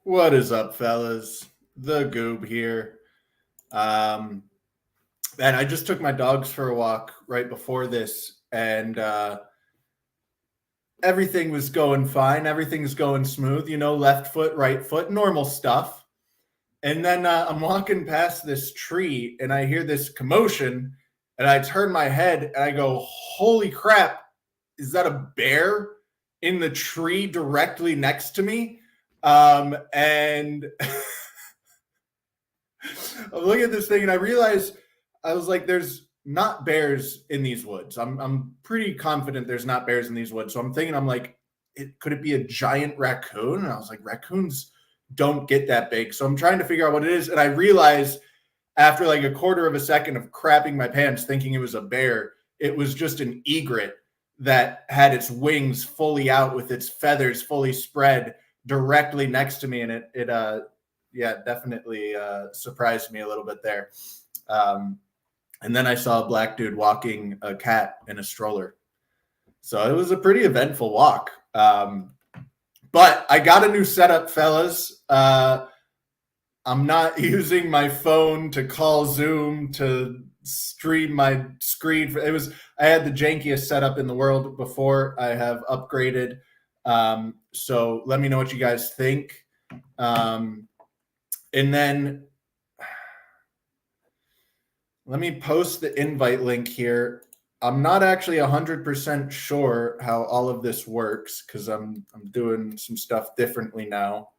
What is up, fellas? The Goob here. And I just took my dogs for a walk right before this, and everything was going fine. Everything's going smooth, left foot, right foot, normal stuff. And then I'm walking past this tree, and I hear this commotion, and I turn my head, and I go, holy crap, is that a bear in the tree directly next to me? And I'm looking at this thing and I realized I was like, there's not bears in these woods. I'm pretty confident there's not bears in these woods. So I'm like, could it be a giant raccoon? And I was like, raccoons don't get that big. So I'm trying to figure out what it is. And I realized after like a quarter of a second of crapping my pants thinking it was a bear, it was just an egret that had its wings fully out with its feathers fully spread directly next to me. And it definitely surprised me a little bit there. And then I saw a black dude walking a cat in a stroller. So it was a pretty eventful walk. But I got a new setup, fellas. I'm not using my phone to call Zoom to stream my screen. I had the jankiest setup in the world before. I have upgraded. So let me know what you guys think. And then let me post the invite link here. I'm not actually 100% sure how all of this works because I'm doing some stuff differently now.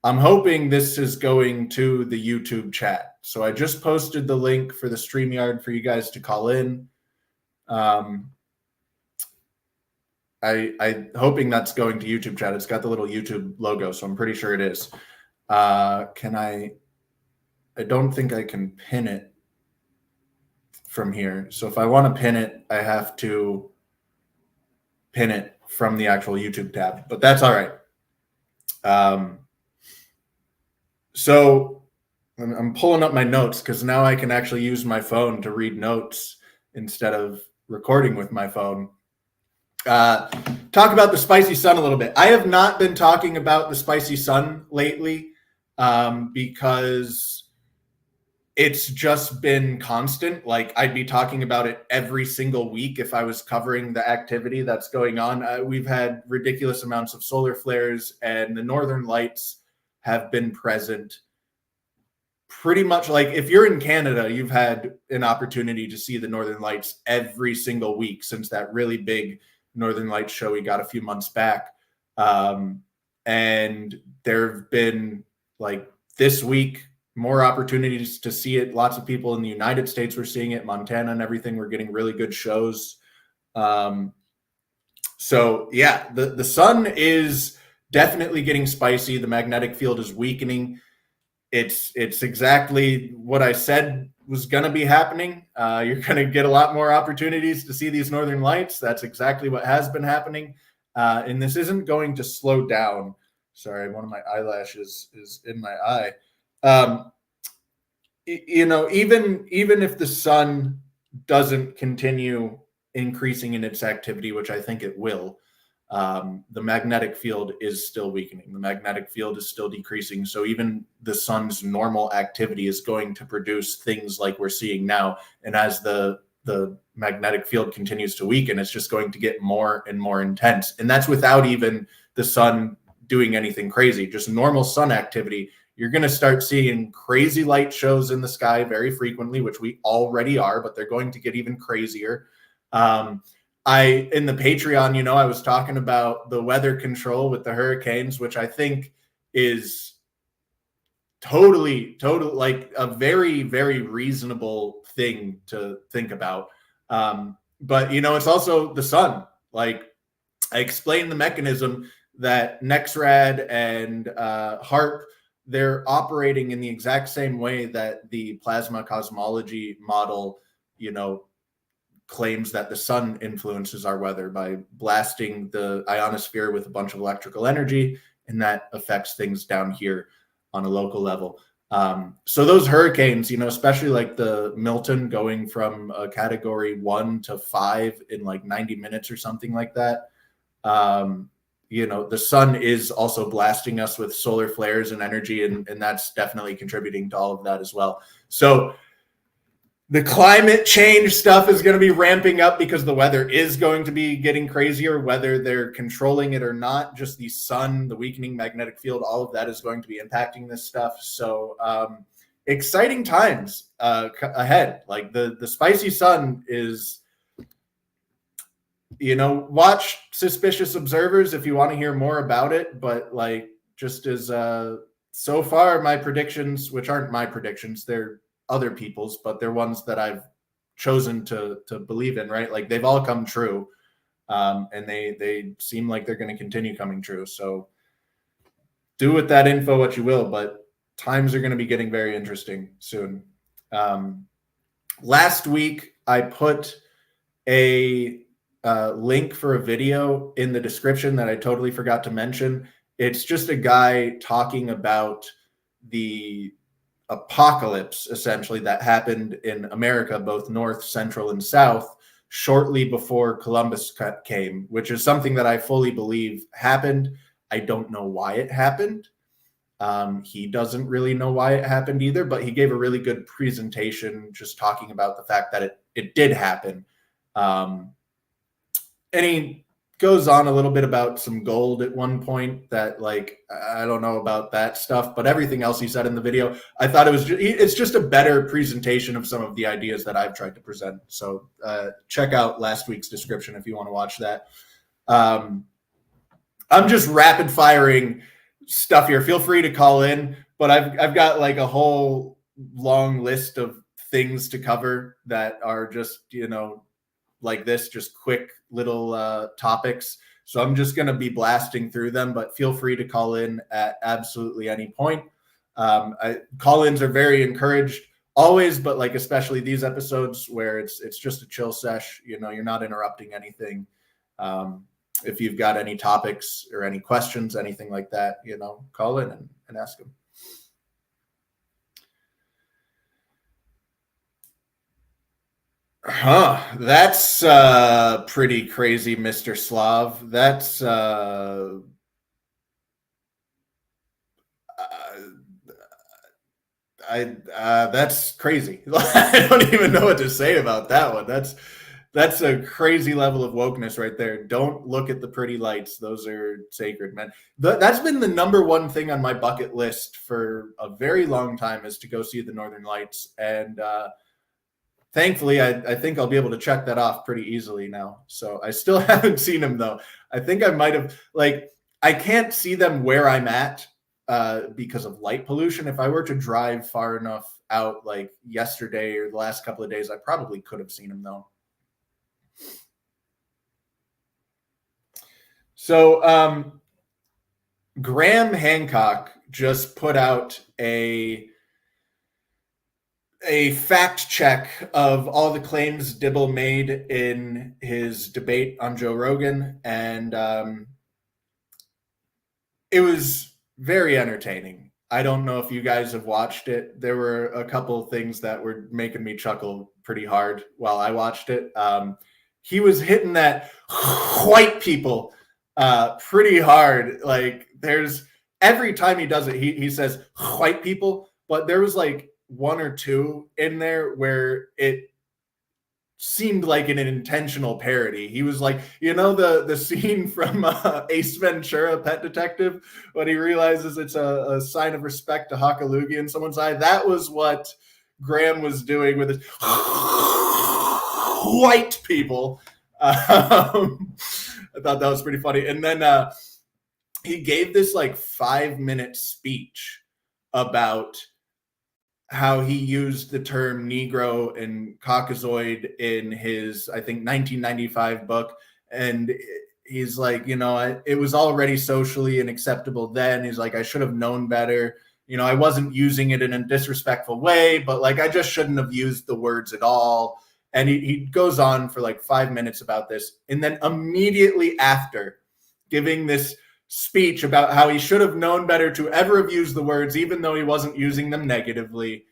I'm hoping this is going to the YouTube chat. So I just posted the link for the StreamYard for you guys to call in. I hoping that's going to YouTube chat. It's got the little YouTube logo, so I'm pretty sure it is. I don't think I can pin it from here. So if I want to pin it, I have to pin it from the actual YouTube tab, but that's all right. So I'm pulling up my notes because now I can actually use my phone to read notes instead of recording with my phone. Talk about the spicy sun a little bit. I have not been talking about the spicy sun lately because it's just been constant. Like I'd be talking about it every single week if I was covering the activity that's going on. We've had ridiculous amounts of solar flares, and the northern lights have been present pretty much. Like if you're in Canada, you've had an opportunity to see the northern lights every single week since that really big Northern Lights show we got a few months back. And there have been, like this week, more opportunities to see it. Lots of people in the United States were seeing it, Montana and everything. We're getting really good shows. So yeah, the sun is definitely getting spicy. The magnetic field is weakening. It's exactly what I said was going to be happening. You're going to get a lot more opportunities to see these northern lights. That's exactly what has been happening. And this isn't going to slow down. Sorry, one of my eyelashes is in my eye. Even if the sun doesn't continue increasing in its activity, which I think it will, the magnetic field is still weakening. The magnetic field is still decreasing. So even the sun's normal activity is going to produce things like we're seeing now. And as the magnetic field continues to weaken, it's just going to get more and more intense. And that's without even the sun doing anything crazy, just normal sun activity. You're going to start seeing crazy light shows in the sky very frequently, which we already are, but they're going to get even crazier. In the Patreon, I was talking about the weather control with the hurricanes, which I think is totally like a very, very reasonable thing to think about. But, it's also the sun. Like I explained the mechanism that NEXRAD and HARP, they're operating in the exact same way that the plasma cosmology model, claims that the sun influences our weather by blasting the ionosphere with a bunch of electrical energy, and that affects things down here on a local level. So those hurricanes, especially like the Milton going from a category 1 to 5 in like 90 minutes or something like that. the sun is also blasting us with solar flares and energy, and that's definitely contributing to all of that as well. So the climate change stuff is going to be ramping up because the weather is going to be getting crazier, whether they're controlling it or not. Just the sun, the weakening magnetic field, all of that is going to be impacting this stuff. So exciting times ahead. Like the spicy sun is, watch Suspicious Observers if you want to hear more about it. But like, just as so far, my predictions, which aren't my predictions, they're other people's, but they're ones that I've chosen to believe in, right? Like they've all come true. And they seem like they're going to continue coming true. So do with that info what you will, but times are going to be getting very interesting soon. Last week, I put a link for a video in the description that I totally forgot to mention. It's just a guy talking about the apocalypse, essentially, that happened in America, both North, Central, and South, shortly before Columbus came, which is something that I fully believe happened. I don't know why it happened. He doesn't really know why it happened either, but he gave a really good presentation just talking about the fact that it did happen. And he goes on a little bit about some gold at one point that, like, I don't know about that stuff, but everything else he said in the video, I thought it's just a better presentation of some of the ideas that I've tried to present. So check out last week's description if you want to watch that. I'm just rapid firing stuff here. Feel free to call in, but I've got like a whole long list of things to cover that are just, like this, just quick little topics. So I'm just going to be blasting through them, but feel free to call in at absolutely any point. Call-ins are very encouraged always, but like especially these episodes where it's just a chill sesh, you're not interrupting anything. If you've got any topics or any questions, anything like that, call in and ask them. That's pretty crazy, Mr. Slav. That's that's crazy. I don't even know what to say about that one. That's a crazy level of wokeness right there. Don't look at the pretty lights. Those are sacred, man. That's been the number one thing on my bucket list for a very long time, is to go see the Northern Lights. And thankfully, I think I'll be able to check that off pretty easily now. So I still haven't seen them, though. I think I might have, I can't see them where I'm at because of light pollution. If I were to drive far enough out, like yesterday or the last couple of days, I probably could have seen them, though. So Graham Hancock just put out a fact check of all the claims Dibble made in his debate on Joe Rogan, and it was very entertaining. I don't know if you guys have watched it. There were a couple of things that were making me chuckle pretty hard while I watched it. He was hitting that white people pretty hard. Like, there's every time he does it, he says white people, but there was like one or two in there where it seemed like an intentional parody. He was like, the scene from Ace Ventura, Pet Detective, when he realizes it's a sign of respect to hock a loogie in someone's eye. That was what Graham was doing with his white people. I thought that was pretty funny. And then he gave this like 5-minute speech about how he used the term Negro and Caucasoid in his, I think, 1995 book. And he's like, it was already socially unacceptable then. He's like, I should have known better. I wasn't using it in a disrespectful way, but like, I just shouldn't have used the words at all. And he goes on for like 5 minutes about this. And then immediately after giving this speech about how he should have known better to ever have used the words, even though he wasn't using them negatively,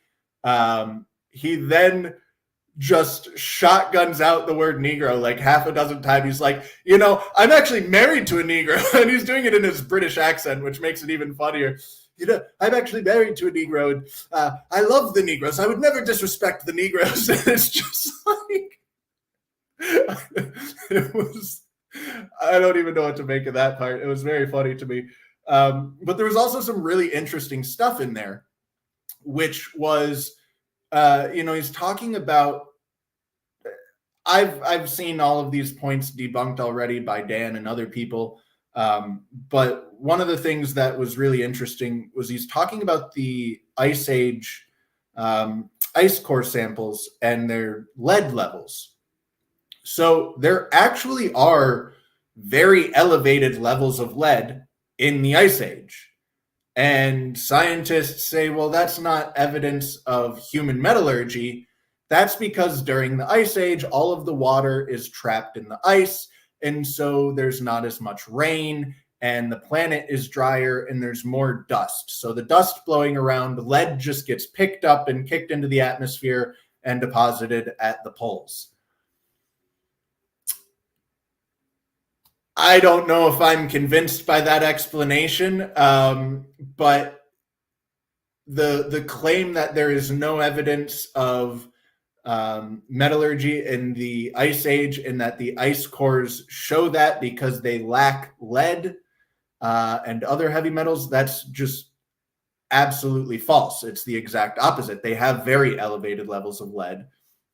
he then just shotguns out the word Negro like half a dozen times. He's like, I'm actually married to a Negro. And he's doing it in his British accent, which makes it even funnier. I'm actually married to a Negro, and I love the Negroes. I would never disrespect the Negroes. And it's just like, it was, I don't even know what to make of that part. It was very funny to me. But there was also some really interesting stuff in there, which was, he's talking about, I've seen all of these points debunked already by Dan and other people. But one of the things that was really interesting was he's talking about the Ice Age ice core samples and their lead levels. So there actually are very elevated levels of lead in the Ice Age. And scientists say, well, that's not evidence of human metallurgy. That's because during the Ice Age, all of the water is trapped in the ice. And so there's not as much rain, and the planet is drier, and there's more dust. So the dust blowing around, lead just gets picked up and kicked into the atmosphere and deposited at the poles. I don't know if I'm convinced by that explanation, but the claim that there is no evidence of metallurgy in the Ice Age and that the ice cores show that because they lack lead and other heavy metals, that's just absolutely false. It's the exact opposite. They have very elevated levels of lead,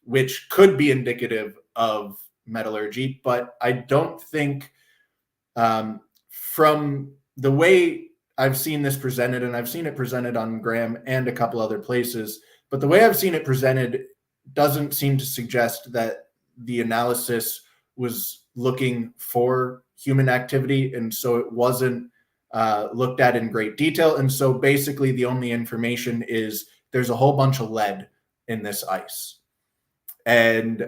which could be indicative of metallurgy, but I don't think from the way I've seen this presented, and I've seen it presented on Graham and a couple other places, but the way I've seen it presented doesn't seem to suggest that the analysis was looking for human activity, and so it wasn't looked at in great detail. And so basically the only information is there's a whole bunch of lead in this ice. And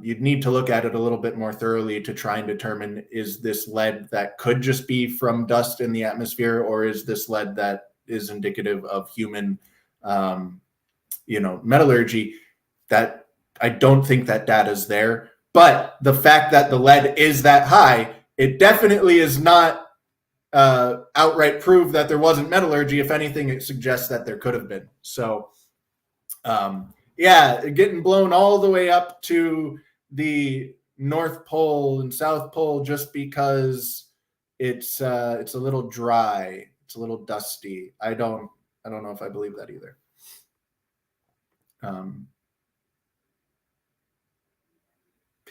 you'd need to look at it a little bit more thoroughly to try and determine, is this lead that could just be from dust in the atmosphere, or is this lead that is indicative of human, metallurgy? That I don't think that data is there. But the fact that the lead is that high, it definitely is not outright proof that there wasn't metallurgy. If anything, it suggests that there could have been. So, yeah, getting blown all the way up to the North Pole and South Pole just because it's a little dry, it's a little dusty. I don't know if I believe that either.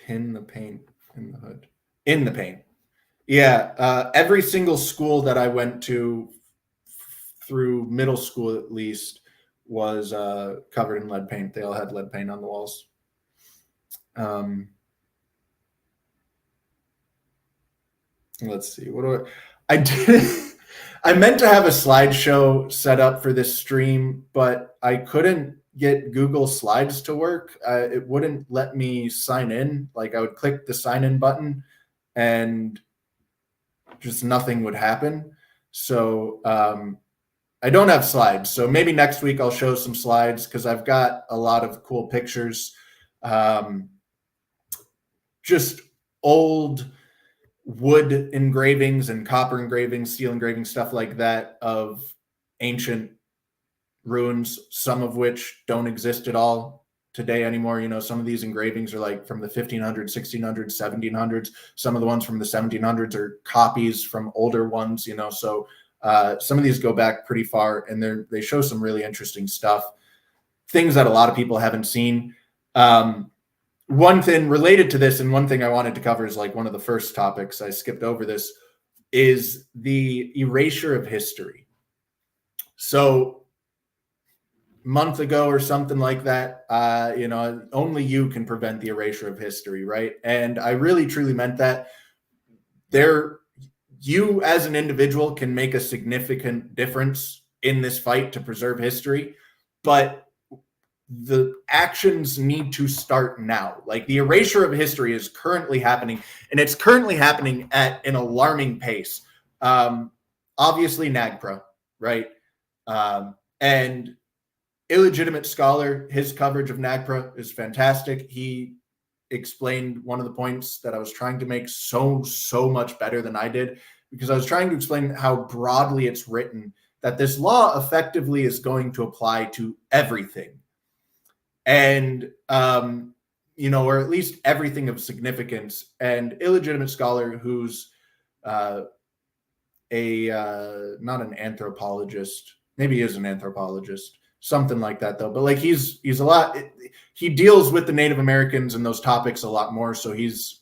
Pin the paint in the hood. In the paint. Yeah, every single school that I went to through middle school at least was covered in lead paint. They all had lead paint on the walls. Let's see. What do I did? I meant to have a slideshow set up for this stream, but I couldn't get Google Slides to work. It wouldn't let me sign in. Like, I would click the sign in button and just nothing would happen. So I don't have slides. So maybe next week I'll show some slides because I've got a lot of cool pictures. Just old wood engravings and copper engravings, steel engravings, stuff like that of ancient ruins, some of which don't exist at all today anymore. Some of these engravings are like from the 1500s, 1600s, 1700s. Some of the ones from the 1700s are copies from older ones, so some of these go back pretty far, and they show some really interesting stuff, things that a lot of people haven't seen. One thing related to this, and one thing I wanted to cover is like one of the first topics, I skipped over this, is the erasure of history. So month ago or something like that, only you can prevent the erasure of history, right? And I really truly meant that. You as an individual can make a significant difference in this fight to preserve history, but the actions need to start now. Like, the erasure of history is currently happening, and it's currently happening at an alarming pace. Obviously NAGPRA, right? And illegitimate scholar. His coverage of NAGPRA is fantastic. He explained one of the points that I was trying to make so much better than I did, because I was trying to explain how broadly it's written, that this law effectively is going to apply to everything. And, or at least everything of significance. And illegitimate scholar who's not an anthropologist, maybe he is an anthropologist, something like that though. But like he's a lot, he deals with the Native Americans and those topics a lot more. So he's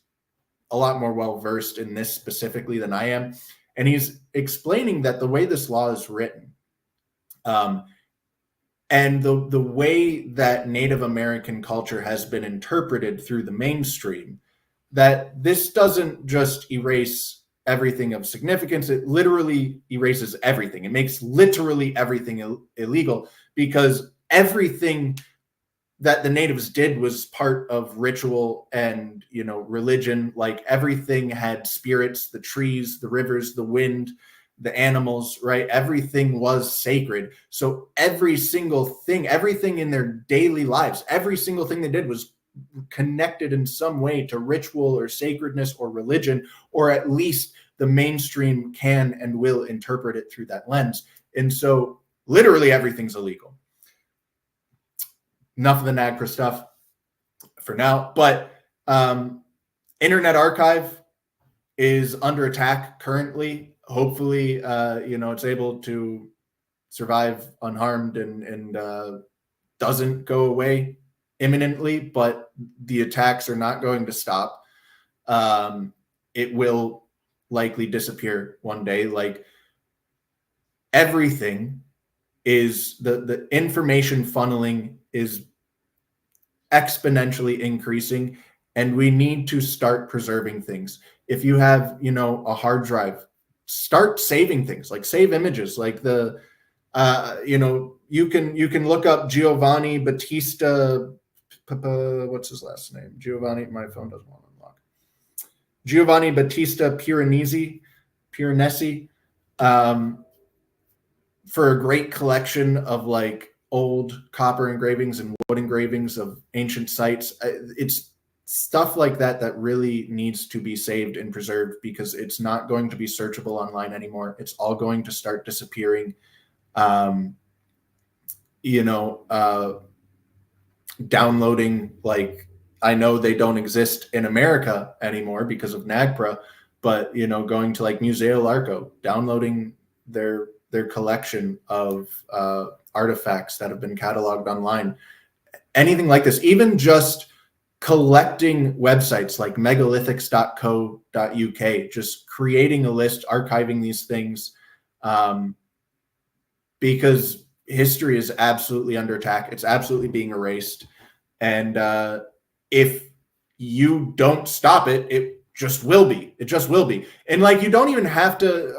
a lot more well-versed in this specifically than I am. And he's explaining that the way this law is written, and the way that Native American culture has been interpreted through the mainstream, that this doesn't just erase everything of significance. It literally erases everything. It makes literally everything illegal, because everything that the natives did was part of ritual and, religion. Like everything had spirits, the trees, the rivers, the wind, the animals, right? Everything was sacred. So every single thing, everything in their daily lives, every single thing they did was connected in some way to ritual or sacredness or religion, or at least the mainstream can and will interpret it through that lens. And so literally everything's illegal. Enough of the NAGPRA stuff for now, but Internet Archive is under attack currently. Hopefully, it's able to survive unharmed and doesn't go away imminently, but the attacks are not going to stop. It will likely disappear one day. Like everything is the information funneling is exponentially increasing, and we need to start preserving things. If you have, a hard drive, start saving things, like save images, like you can look up Giovanni Battista, what's his last name? Giovanni, my phone doesn't want to unlock. Giovanni Battista Piranesi, for a great collection of like old copper engravings and wood engravings of ancient sites. It's stuff like that that really needs to be saved and preserved, because it's not going to be searchable online anymore. It's all going to start disappearing. Downloading, like, I know they don't exist in America anymore because of NAGPRA, but going to like Museo Larco, downloading their collection of artifacts that have been cataloged online, anything like this, even just collecting websites like megalithics.co.uk, just creating a list, archiving these things, because history is absolutely under attack. It's absolutely being erased. And if you don't stop it, it just will be. It just will be. And like, you don't even have to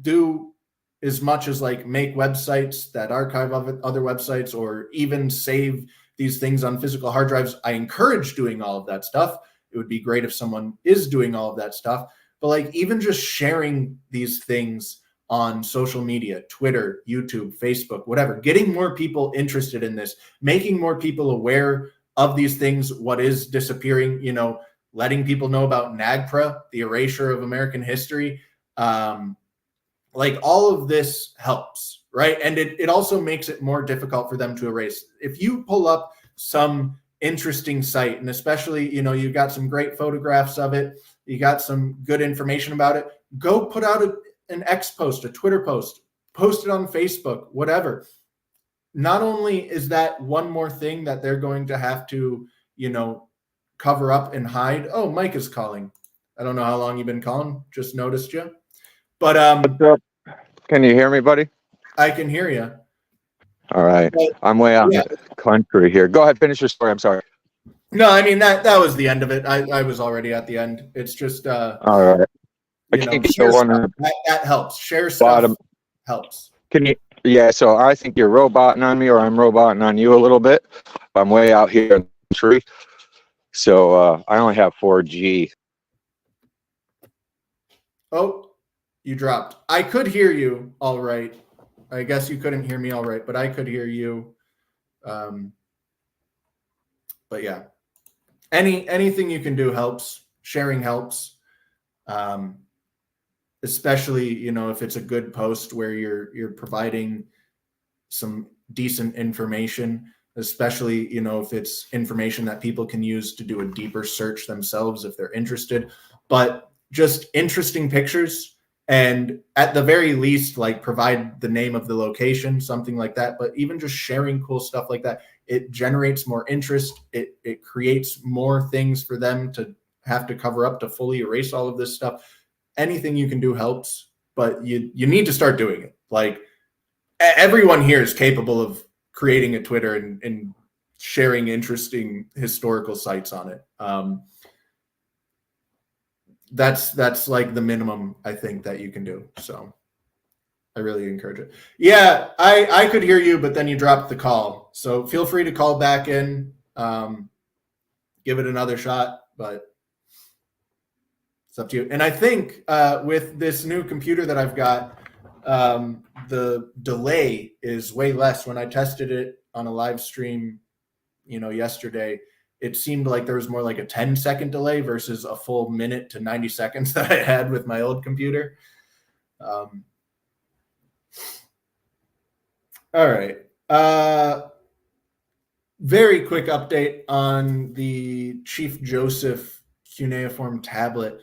do as much as like make websites that archive other websites, or even save these things on physical hard drives. I encourage doing all of that stuff. It would be great if someone is doing all of that stuff. But like, even just sharing these things on social media, Twitter, YouTube, Facebook, whatever, getting more people interested in this, making more people aware of these things, what is disappearing, letting people know about NAGPRA, the erasure of American history. Like all of this helps, right? And it also makes it more difficult for them to erase. If you pull up some interesting site, and especially, you've got some great photographs of it, you got some good information about it, go put out an X post, a Twitter post, post it on Facebook, whatever. Not only is that one more thing that they're going to have to, cover up and hide. Oh, Mike is calling. I don't know how long you've been calling. Just noticed you. But what's up? Can you hear me, buddy? I can hear you. All right. But, I'm way out in the country here. Go ahead, finish your story. I'm sorry. No, I mean that was the end of it. I was already at the end. It's just all right. I can't get the one that helps. Share stuff helps. Can you? Yeah. So I think you're roboting on me, or I'm roboting on you a little bit. I'm way out here in the country, so I only have 4G. Oh, you dropped. I could hear you all right. I guess you couldn't hear me all right, but I could hear you. But yeah, anything you can do helps. Sharing helps, especially, you know, if it's a good post where you're providing some decent information, especially, you know, if it's information that people can use to do a deeper search themselves if they're interested. But just interesting pictures, and at the very least, like, provide the name of the location, something like that. But even just sharing cool stuff like that, it generates more interest. It creates more things for them to have to cover up to fully erase all of this stuff. Anything you can do helps, but you need to start doing it. Like, everyone here is capable of creating a Twitter and sharing interesting historical sites on it. That's like the minimum I think that you can do. So I really encourage it. Yeah, I could hear you, but then you dropped the call. So feel free to call back in, give it another shot, but it's up to you. And I think with this new computer that I've got, the delay is way less. When I tested it on a live stream, you know, yesterday, it seemed like there was more like a 10-second delay versus a full minute to 90 seconds that I had with my old computer. All right. Very quick update on the Chief Joseph cuneiform tablet.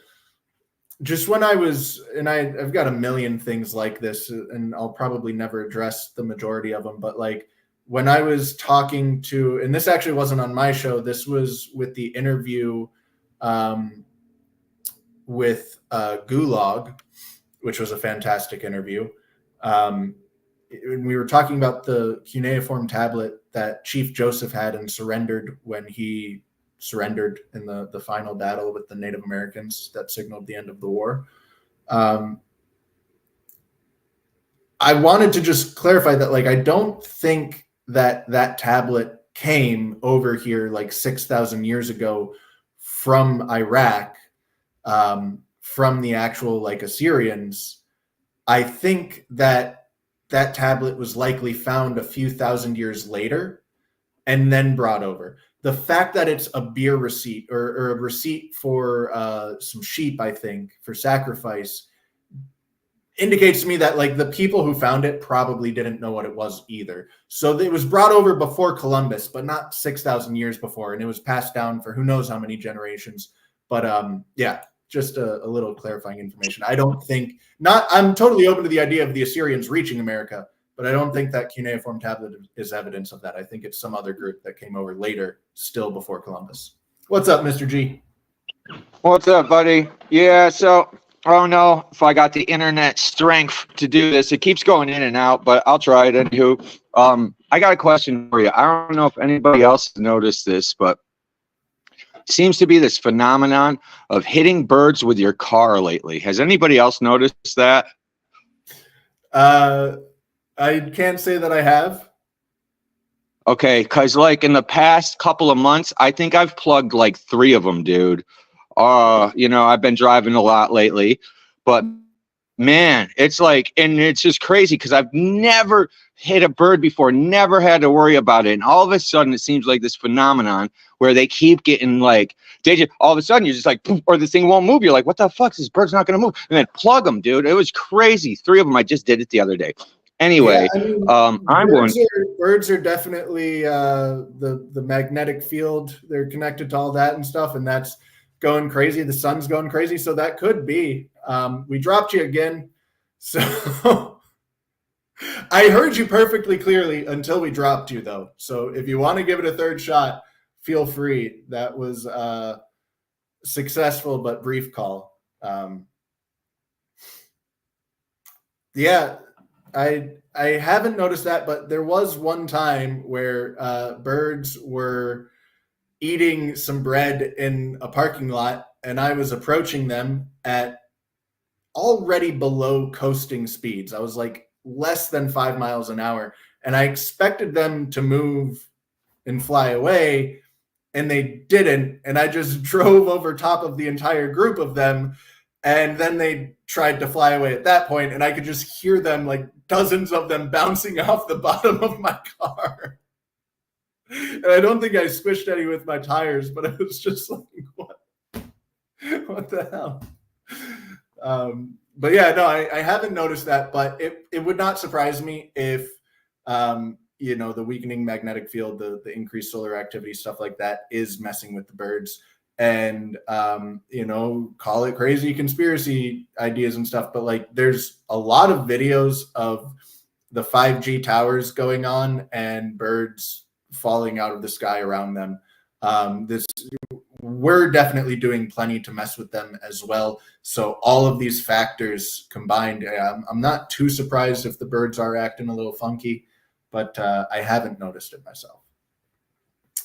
Just when I was, and I've got a million things like this, and I'll probably never address the majority of them, but like, when I was talking to, and this actually wasn't on my show, this was with the interview with Gulag, which was a fantastic interview. And we were talking about the cuneiform tablet that Chief Joseph had and surrendered when he surrendered in the final battle with the Native Americans that signaled the end of the war. I wanted to just clarify that, like, I don't think that tablet came over here like 6,000 years ago from Iraq, from the actual like Assyrians. I think that tablet was likely found a few thousand years later and then brought over. The fact that it's a beer receipt or a receipt for some sheep, I think, for sacrifice, indicates to me that like the people who found it probably didn't know what it was either. So it was brought over before Columbus, but not 6,000 years before. And it was passed down for who knows how many generations. But yeah, just a little clarifying information. I don't think, I'm totally open to the idea of the Assyrians reaching America, but I don't think that cuneiform tablet is evidence of that. I think it's some other group that came over later, still before Columbus. What's up, Mr. G? What's up, buddy? Yeah, so I don't know if I got the internet strength to do this. It keeps going in and out, but I'll try it anywho. I got a question for you. I don't know if anybody else has noticed this, but it seems to be this phenomenon of hitting birds with your car lately. Has anybody else noticed that? I can't say that I have. Okay, because like in the past couple of months, I think I've plugged like 3 of them, dude. You know, I've been driving a lot lately, but man, it's like, and it's just crazy because I've never hit a bird before, never had to worry about it. And all of a sudden it seems like this phenomenon where they keep getting like, all of a sudden you're just like, poof, or the thing won't move. You're like, what the fuck? This bird's not going to move. And then plug them, dude. It was crazy. 3 of them. I just did it the other day. Anyway, yeah, I mean, birds are definitely the magnetic field. They're connected to all that and stuff. And that's going crazy. The sun's going crazy. So that could be. We dropped you again. So I heard you perfectly clearly until we dropped you, though. So if you want to give it a 3rd shot, feel free. That was a successful but brief call. Yeah, I haven't noticed that, but there was one time where birds were eating some bread in a parking lot, and I was approaching them at already below coasting speeds. I was like less than 5 miles an hour, and I expected them to move and fly away, and they didn't. And I just drove over top of the entire group of them, and then they tried to fly away at that point, and I could just hear them, like dozens of them, bouncing off the bottom of my car. And I don't think I squished any with my tires, but it was just like, what the hell? But yeah, no, I haven't noticed that, but it would not surprise me if, the weakening magnetic field, the increased solar activity, stuff like that is messing with the birds. And, call it crazy conspiracy ideas and stuff. But like, there's a lot of videos of the 5G towers going on and birds falling out of the sky around them. We're definitely doing plenty to mess with them as well. So all of these factors combined, I'm not too surprised if the birds are acting a little funky, but I haven't noticed it myself.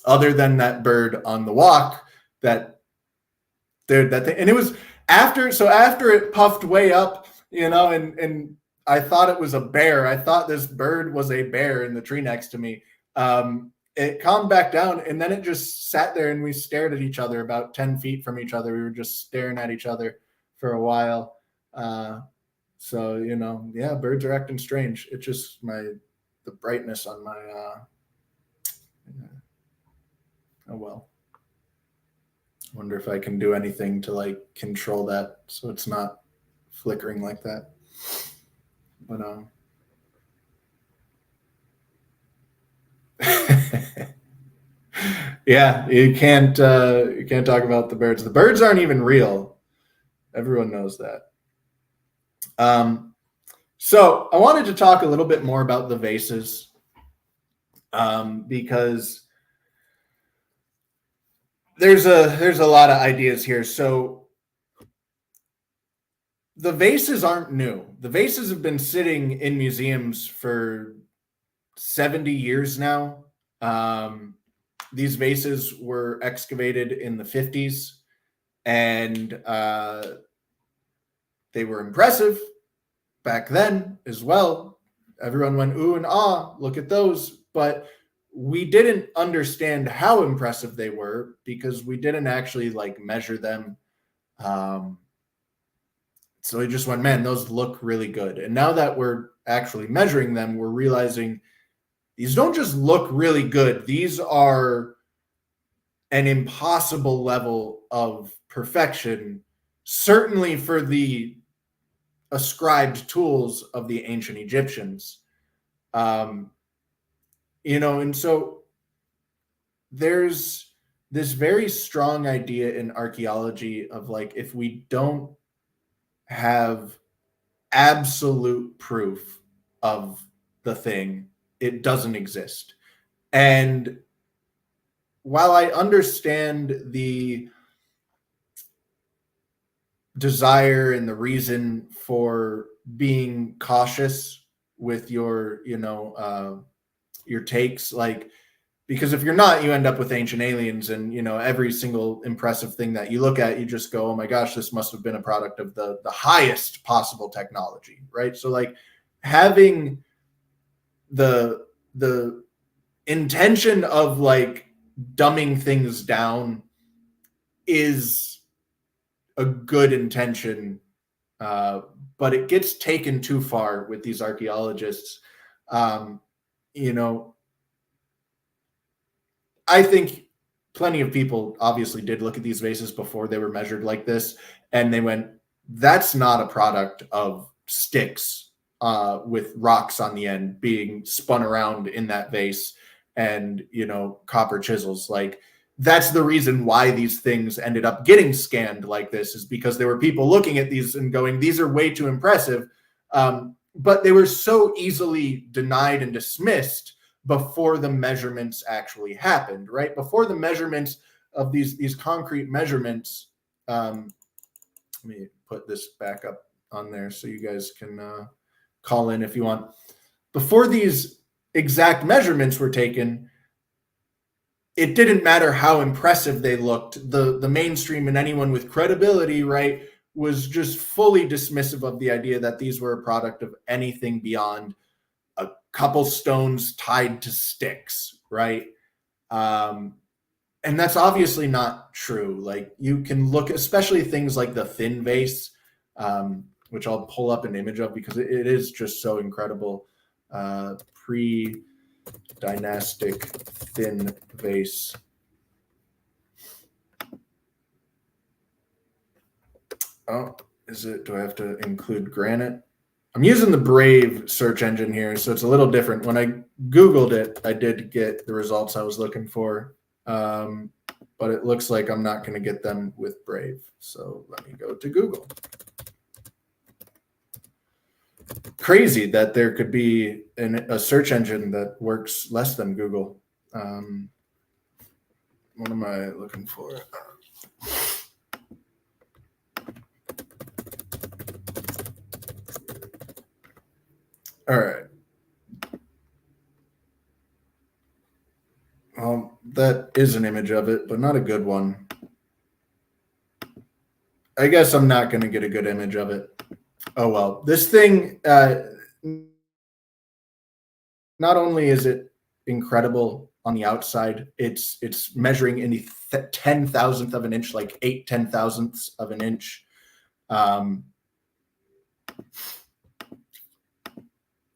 Other than that bird on the walk, and it was after it puffed way up, and I thought it was a bear. I thought this bird was a bear in the tree next to me. It calmed back down, and then it just sat there, and we stared at each other about 10 feet from each other. We were just staring at each other for a while. Birds are acting strange. It's just the brightness on my, oh well. I wonder if I can do anything to like control that so it's not flickering like that. But yeah, you can't talk about the birds. The birds aren't even real. Everyone knows that. So I wanted to talk a little bit more about the vases, because there's a lot of ideas here. So the vases aren't new. The vases have been sitting in museums for 70 years now. These vases were excavated in the 50s, and they were impressive back then as well. Everyone went, ooh and ah, look at those. But we didn't understand how impressive they were because we didn't actually like measure them. So we just went, man, those look really good. And now that we're actually measuring them, we're realizing these don't just look really good. These are an impossible level of perfection, certainly for the ascribed tools of the ancient Egyptians. And so there's this very strong idea in archaeology of like, if we don't have absolute proof of the thing, it doesn't exist. And while I understand the desire and the reason for being cautious with your takes, like, because if you're not, you end up with ancient aliens, and every single impressive thing that you look at, you just go, oh my gosh, this must have been a product of the highest possible technology, right? So like having the intention of like dumbing things down is a good intention, but it gets taken too far with these archaeologists. I think plenty of people obviously did look at these vases before they were measured like this, and they went, that's not a product of sticks with rocks on the end being spun around in that vase and, copper chisels. Like, that's the reason why these things ended up getting scanned like this, is because there were people looking at these and going, these are way too impressive. But they were so easily denied and dismissed before the measurements actually happened, right? Before the measurements of these concrete measurements, let me put this back up on there so you guys can call in if you want. Before these exact measurements were taken, it didn't matter how impressive they looked. The mainstream and anyone with credibility, right, was just fully dismissive of the idea that these were a product of anything beyond a couple stones tied to sticks, right? And that's obviously not true. Like, you can look, especially things like the thin vase, which I'll pull up an image of because it is just so incredible. Dynastic thin vase. Oh, do I have to include granite? I'm using the Brave search engine here, so it's a little different. When I Googled it, I did get the results I was looking for. But it looks like I'm not going to get them with Brave. So let me go to Google. Crazy that there could be a search engine that works less than Google. What am I looking for? All right. Well, that is an image of it, but not a good one. I guess I'm not going to get a good image of it. Oh, well. This thing, not only is it incredible on the outside, it's measuring in the 10,000th of an inch, like 8/10,000ths of an inch.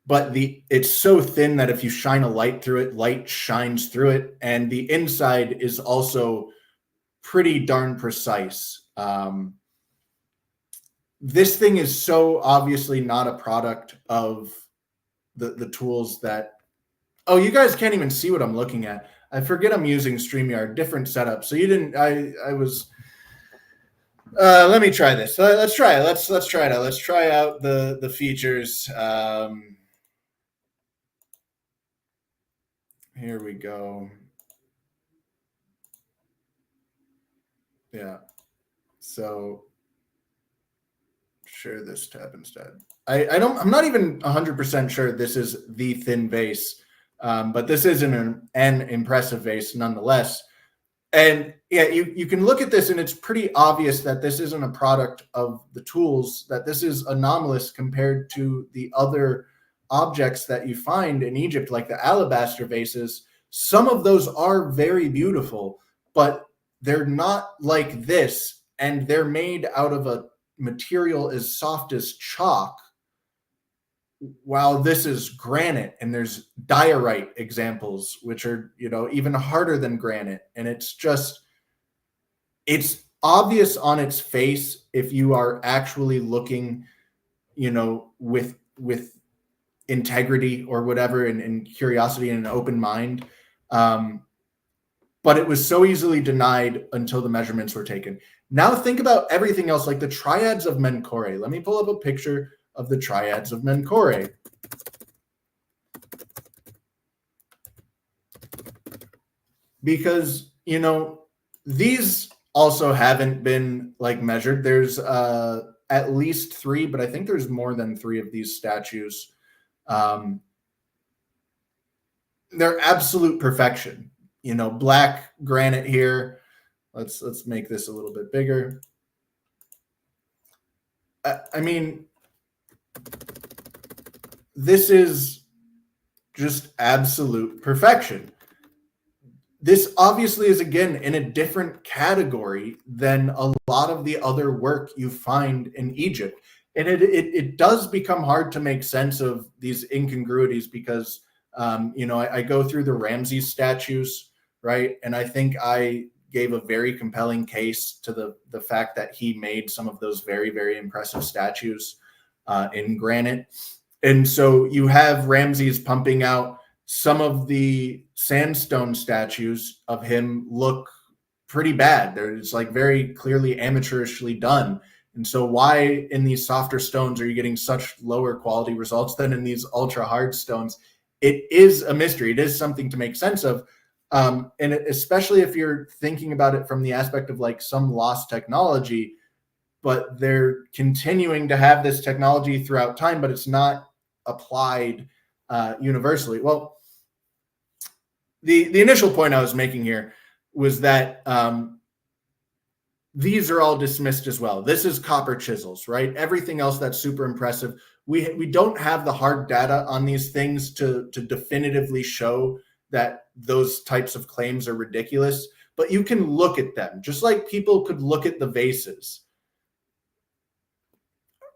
But it's so thin that if you shine a light through it, light shines through it. And the inside is also pretty darn precise. This thing is so obviously not a product of the tools that, oh, you guys can't even see what I'm looking at. I forget I'm using StreamYard, different setup. So you didn't, I was, let me try this. Let's try it. Let's try it out. Let's try out the features. Here we go. Yeah. So share this tab instead. I'm not even 100% sure this is the thin vase, but this is an impressive vase nonetheless. And yeah, you can look at this and it's pretty obvious that this isn't a product of the tools, that this is anomalous compared to the other objects that you find in Egypt, like the alabaster vases. Some of those are very beautiful, but they're not like this, and they're made out of a material as soft as chalk, while this is granite, and there's diorite examples, which are, even harder than granite. And it's obvious on its face if you are actually looking, with integrity or whatever, and curiosity and an open mind. But it was so easily denied until the measurements were taken. Now think about everything else, like the triads of Menkaure. Let me pull up a picture of the triads of Menkaure. Because, these also haven't been measured. There's at least 3, but I think there's more than 3 of these statues. They're absolute perfection. Black granite here. Let's make this a little bit bigger. I mean, this is just absolute perfection. This obviously is, again, in a different category than a lot of the other work you find in Egypt. And it does become hard to make sense of these incongruities because, I go through the Ramses statues, right? And I think I gave a very compelling case to the fact that he made some of those very, very impressive statues in granite. And so you have Ramses pumping out. Some of the sandstone statues of him look pretty bad. It's very clearly amateurishly done. And so why in these softer stones are you getting such lower quality results than in these ultra hard stones? It is a mystery. It is something to make sense of. And especially if you're thinking about it from the aspect of some lost technology, but they're continuing to have this technology throughout time, but it's not applied universally. Well, the initial point I was making here was that these are all dismissed as well. This is copper chisels, right? Everything else that's super impressive. We don't have the hard data on these things to definitively show that those types of claims are ridiculous, but you can look at them just like people could look at the vases.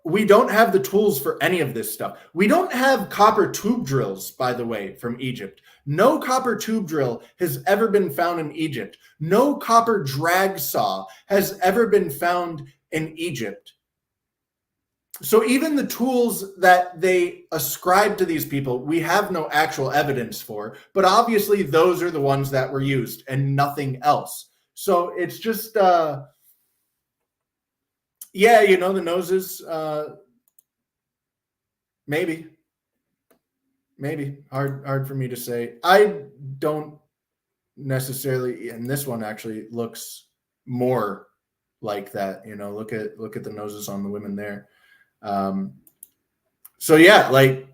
we don't have the tools for any of this stuff. We don't have copper tube drills, by the way, from Egypt. No copper tube drill has ever been found in Egypt. No copper drag saw has ever been found in Egypt. So even the tools that they ascribe to these people, we have no actual evidence for, but obviously those are the ones that were used and nothing else. So it's just, yeah, you know, the noses, maybe hard for me to say. I don't necessarily, and this one actually looks more like that. You know, look at the noses on the women there. So yeah, like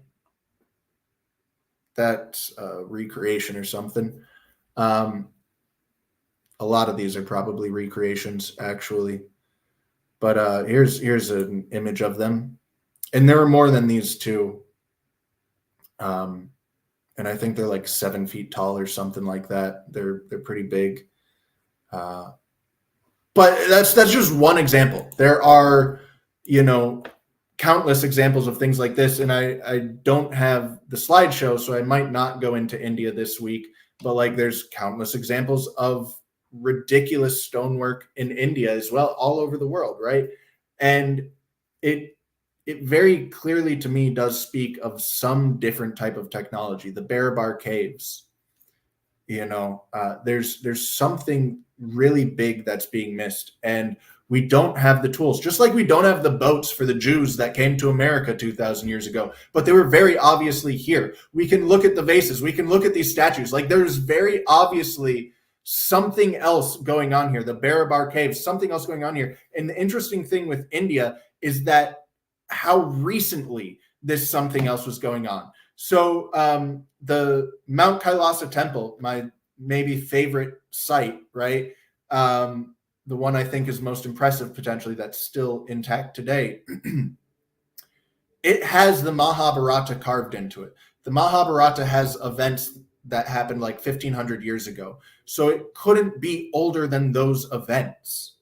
that's recreation or something. A lot of these are probably recreations actually, but here's an image of them, and there are more than these two. And I think they're like 7 feet tall or something like that. They're pretty big. But that's just one example. There are, you know, countless examples of things like this, and I don't have the slideshow, so I might not go into India this week, but like there's countless examples of ridiculous stonework in India as well, all over the world, right? And it very clearly to me does speak of some different type of technology. The Barabar caves, you know, there's something really big that's being missed, and we don't have the tools, just like we don't have the boats for the Jews that came to America 2,000 years ago, but they were very obviously here. We can look at the vases, we can look at these statues, like there's very obviously something else going on here. The Barabar caves, something else going on here. And the interesting thing with India is that how recently this something else was going on. So the Mount Kailasa temple, my maybe favorite site, right? The one I think is most impressive potentially that's still intact today. It has the Mahabharata carved into it. The Mahabharata has events that happened like 1,500 years ago. So it couldn't be older than those events.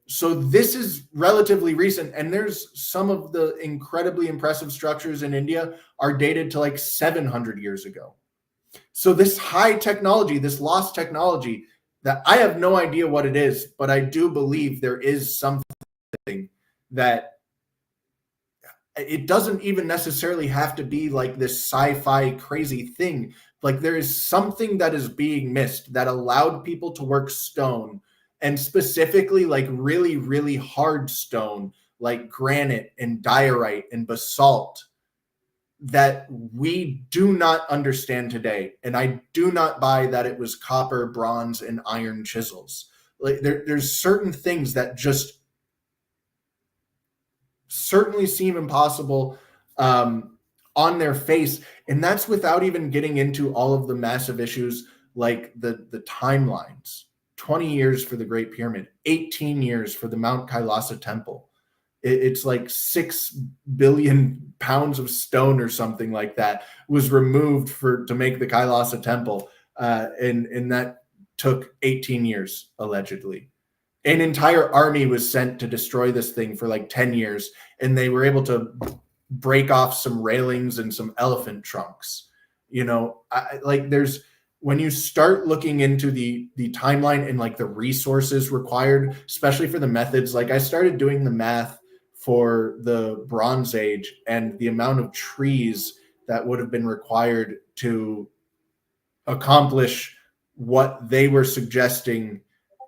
So this is relatively recent, and there's some of the incredibly impressive structures in India are dated to like 700 years ago. So this high technology, this lost technology, that I have no idea what it is, but I do believe there is something that it doesn't even necessarily have to be like this sci-fi crazy thing. Like there is something that is being missed that allowed people to work stone, and specifically like really, really hard stone, like granite and diorite and basalt, that we do not understand today. And I do not buy that it was copper, bronze, and iron chisels. Like there's certain things that just certainly seem impossible on their face. And that's without even getting into all of the massive issues like the timelines. 20 years for the Great Pyramid, 18 years for the Mount Kailasa temple. It's like 6 billion pounds of stone or something like that was removed to make the Kailasa temple. And that took 18 years, allegedly. An entire army was sent to destroy this thing for like 10 years, and they were able to break off some railings and some elephant trunks. You know, when you start looking into the timeline and like the resources required, especially for the methods, like I started doing the math for the Bronze Age and the amount of trees that would have been required to accomplish what they were suggesting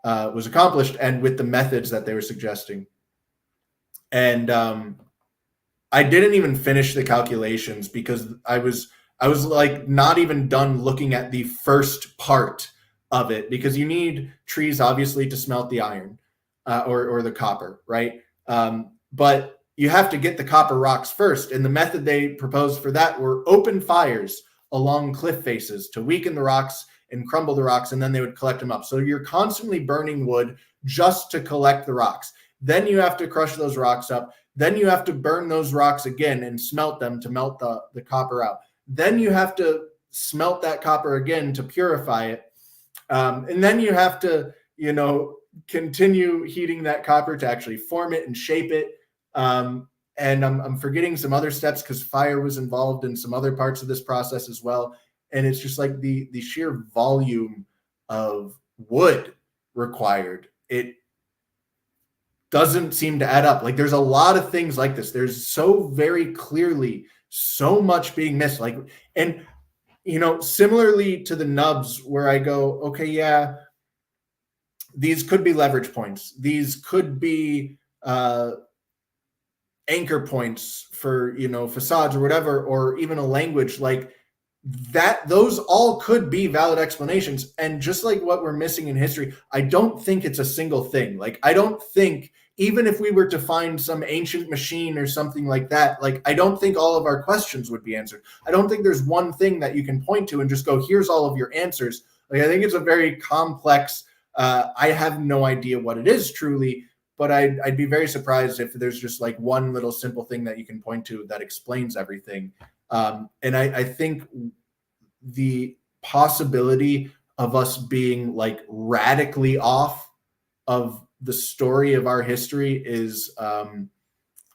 was accomplished, and with the methods that they were suggesting. And I didn't even finish the calculations because I was like not even done looking at the first part of it, because you need trees obviously to smelt the iron or the copper, right? But you have to get the copper rocks first. And the method they proposed for that were open fires along cliff faces to weaken the rocks and crumble the rocks, and then they would collect them up. So you're constantly burning wood just to collect the rocks. Then you have to crush those rocks up. Then you have to burn those rocks again and smelt them to melt the copper out. Then you have to smelt that copper again to purify it. And then you have to, continue heating that copper to actually form it and shape it. And I'm forgetting some other steps because fire was involved in some other parts of this process as well. And it's just like the sheer volume of wood required. It doesn't seem to add up. Like there's a lot of things like this. There's so very clearly so much being missed. Like, and you know, similarly to the nubs where I go, okay, yeah, these could be leverage points. These could be anchor points for, you know, facades or whatever, or even a language like that. Those all could be valid explanations. And just like what we're missing in history, I don't think it's a single thing. Like, I don't think even if we were to find some ancient machine or something like that, like, I don't think all of our questions would be answered. I don't think there's one thing that you can point to and just go, here's all of your answers. Like, I think it's a very complex, I have no idea what it is truly, but I'd be very surprised if there's just like one little simple thing that you can point to that explains everything. And I think the possibility of us being like radically off of the story of our history is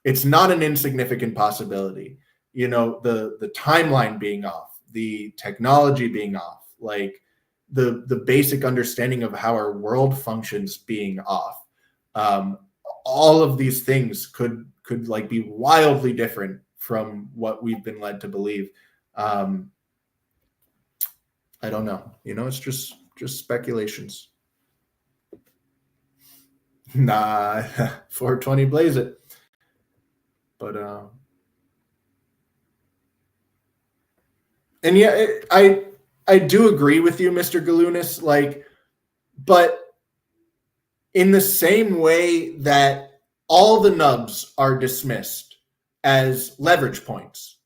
it's not an insignificant possibility. You know, the timeline being off, the technology being off, like the basic understanding of how our world functions being off. All of these things could like be wildly different from what we've been led to believe. I don't know. You know, it's just speculations. Nah, 420 blaze it. But and yeah, I do agree with you, Mr. Galunas. Like, but in the same way that all the nubs are dismissed as leverage points,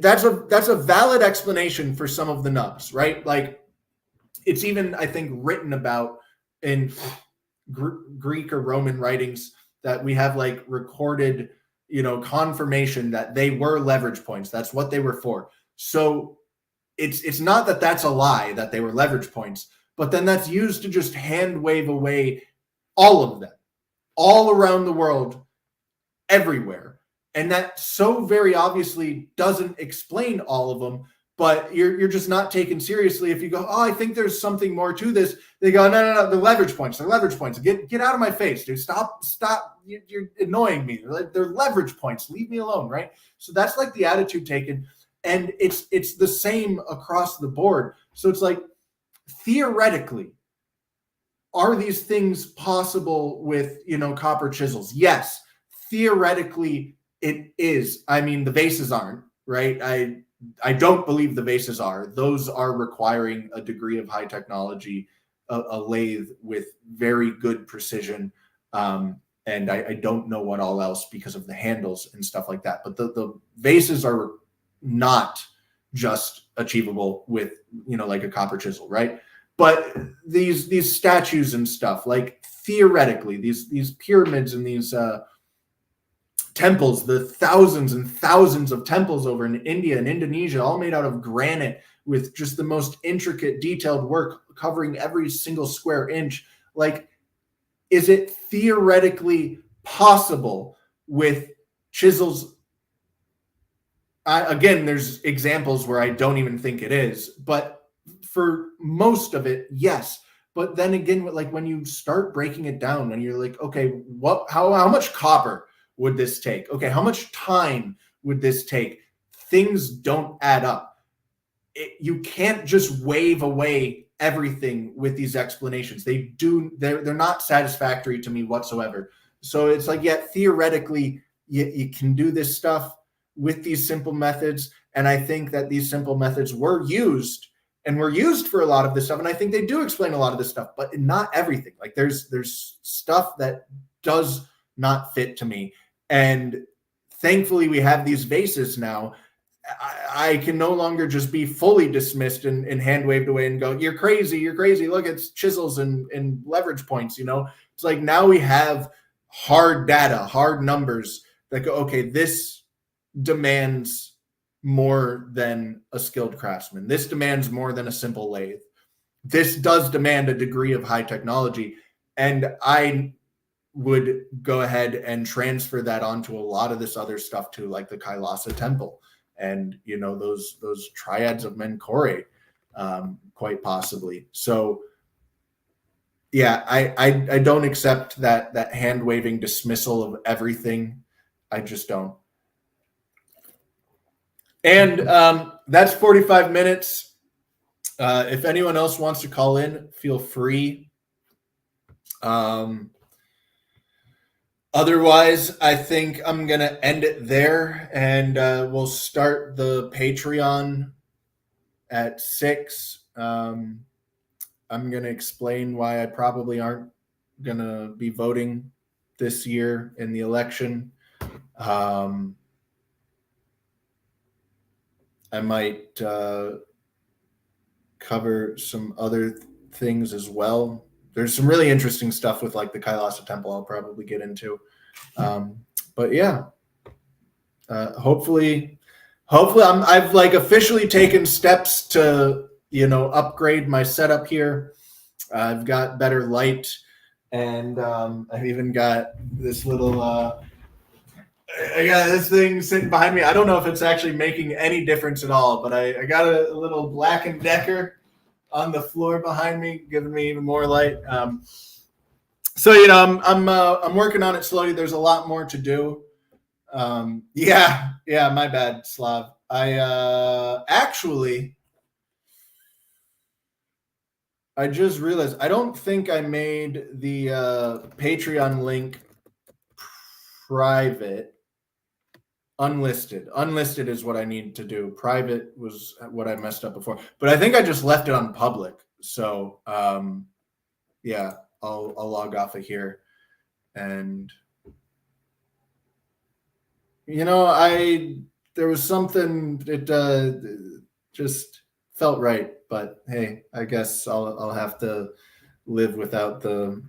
that's a valid explanation for some of the nubs, right? Like, it's even, I think, written about in Greek or Roman writings that we have like recorded, you know, confirmation that they were leverage points. That's what they were for. So it's not that that's a lie that they were leverage points, but then that's used to just hand wave away all of them, all around the world, everywhere. And that so very obviously doesn't explain all of them, but you're just not taken seriously if you go, oh, I think there's something more to this. They go, no, they're leverage points. They're leverage points. Get out of my face, dude. Stop. You're annoying me. They're leverage points. Leave me alone, right? So that's like the attitude taken. And it's the same across the board. So it's like, theoretically, are these things possible with, you know, copper chisels? Yes, theoretically it is. I mean, the vases aren't, right? I don't believe the vases are. Those are requiring a degree of high technology, a lathe with very good precision. And I don't know what all else because of the handles and stuff like that. But the vases are not just achievable with, you know, like a copper chisel, right? But these statues and stuff, like theoretically, these pyramids and these temples, the thousands and thousands of temples over in India and Indonesia, all made out of granite with just the most intricate, detailed work covering every single square inch. Like, is it theoretically possible with chisels? Again, there's examples where I don't even think it is, but for most of it, yes. But then again, like when you start breaking it down and you're like, okay, how much copper would this take? Okay, how much time would this take? Things don't add up. You can't just wave away everything with these explanations. They're not satisfactory to me whatsoever. So it's like, yeah, theoretically, you can do this stuff with these simple methods. And I think that these simple methods were used for a lot of this stuff. And I think they do explain a lot of this stuff, but not everything. Like there's stuff that does not fit to me. And thankfully we have these vases now. I can no longer just be fully dismissed and hand waved away and go, you're crazy. Look, it's chisels and leverage points, you know? It's like now we have hard data, hard numbers that go, okay, this demands more than a skilled craftsman. This demands more than a simple lathe. This does demand a degree of high technology. And I would go ahead and transfer that onto a lot of this other stuff too, like the Kailasa temple and, you know, those triads of Menkore, quite possibly. So yeah, I don't accept that hand waving dismissal of everything. I just don't. And that's 45 minutes. If anyone else wants to call in, feel free. Otherwise, I think I'm going to end it there, and we'll start the Patreon at 6. I'm going to explain why I probably aren't going to be voting this year in the election. I might cover some other things as well. There's some really interesting stuff with like the Kailasa temple I'll probably get into. But yeah, hopefully I've like officially taken steps to, you know, upgrade my setup here. I've got better light, and I've even got this little I got this thing sitting behind me. I don't know if it's actually making any difference at all, but I got a little Black & Decker on the floor behind me, giving me even more light. So, you know, I'm working on it slowly. There's a lot more to do. Yeah, my bad, Slav. I just realized I don't think I made the Patreon link private. Unlisted is what I need to do. Private was what I messed up before, but I think I just left it on public. So yeah, I'll log off of here, and you know, there was something, it just felt right, but hey, I guess I'll have to live without the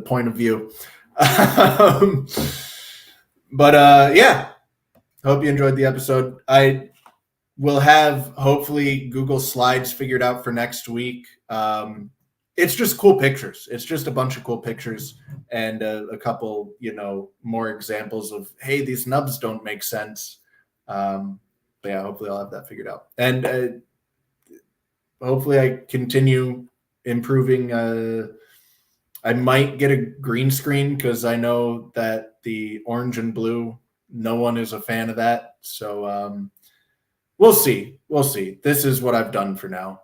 point of view. But yeah. Hope you enjoyed the episode. I will have hopefully Google Slides figured out for next week. It's just cool pictures. It's just a bunch of cool pictures and a couple, you know, more examples of, hey, these nubs don't make sense. But yeah, hopefully I'll have that figured out. And hopefully I continue improving. I might get a green screen because I know that the orange and blue, no one is a fan of that. So we'll see. This is what I've done for now.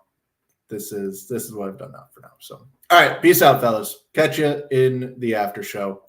This is what I've done now for now. So all right, peace out, fellas. Catch you in the after show.